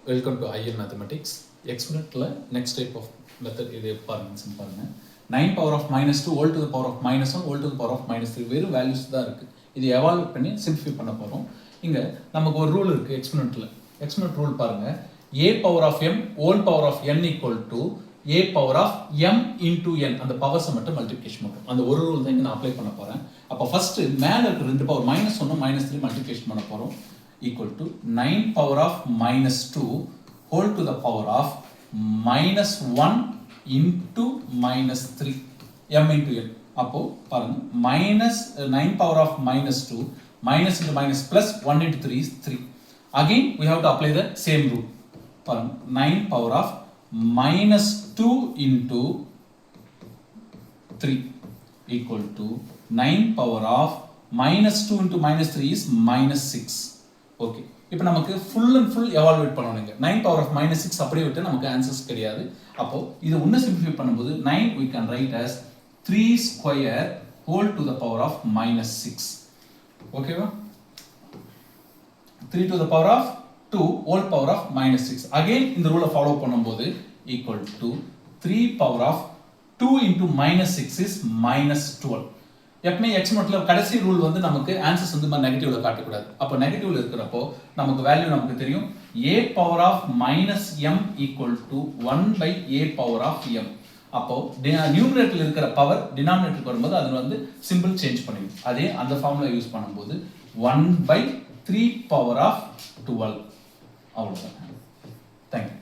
Welcome to IN mathematics. எக்ஸ்பெரிமெண்ட்டில் next type of method இது பாருங்க பாருங்கள். 9 power of -2 all to the power of -1 all to the power of -3 வெறும் values தான் இருக்குது. இது எவால்வ் பண்ணி சிம்பிளிஃபை பண்ண போகிறோம். இங்கே நமக்கு ஒரு ரூல் இருக்குது எக்ஸ்பெரிமெண்ட் ரூல் பாருங்கள். a power of m all power of n equal to a power of m into n அந்த பவர்ஸை மட்டும் மல்டிப்ளிகேஷன் பண்ணுறோம். அந்த ஒரு ரூல் தான் இங்கே நான் அப்ளை பண்ண போகிறேன். அப்போ ஃபஸ்ட்டு மேலே இருக்கிற ரெண்டு பவர் -1 -3 மல்டிப்ளிகேஷன் பண்ண போகிறோம். Equal to 9 power of -2 whole to the power of -1 into -3 m into n. அப்போ பாருங்க -9 power of -2 minus into minus plus 1 into 3 is 3. Again we have to apply the same rule. பாருங்க 9 power of -2 into 3 equal to 9 power of -2 into -3 is -6. Okay, இப்போ நமக்கு full and full evaluate பண்ணணுங்க. 9 power of -6 அப்படியே விட்டு நமக்கு answers கிடையாது. அப்போ இது இன்னும் சிம்பிளிஃபை பண்ணும்போது 9 we can write as 3 square whole to the power of -6. ஓகேவா? 3 to the power of 2 whole power of -6. Again இந்த ரூலை ஃபாலோ பண்ணும்போது equal to 3 power of 2 into -6 is -12. எப்பவுமே எக்ஸ்பெரிமெண்ட்ல கடைசி ரூல் வந்து நமக்கு ஆன்சர்ஸ் வந்து நெகட்டிவ்ல காட்டக்கூடாது. அப்போ நெகட்டிவ்ல இருக்கிறப்போ நமக்கு வேல்யூ நமக்கு தெரியும். a power of -m equal to 1 by a power of m. அப்போ நியூமரேட்டர்ல இருக்கிற பவர் டினாமினேட்டருக்கு வரும்போது அது வந்து சிம்பிள் சேஞ்ச் பண்ணிடும். அதே அந்த ஃபார்முலா யூஸ் பண்ணும்போது 1 by 3 power of 12 அவ்வளவுதான். தேங்க்யூ.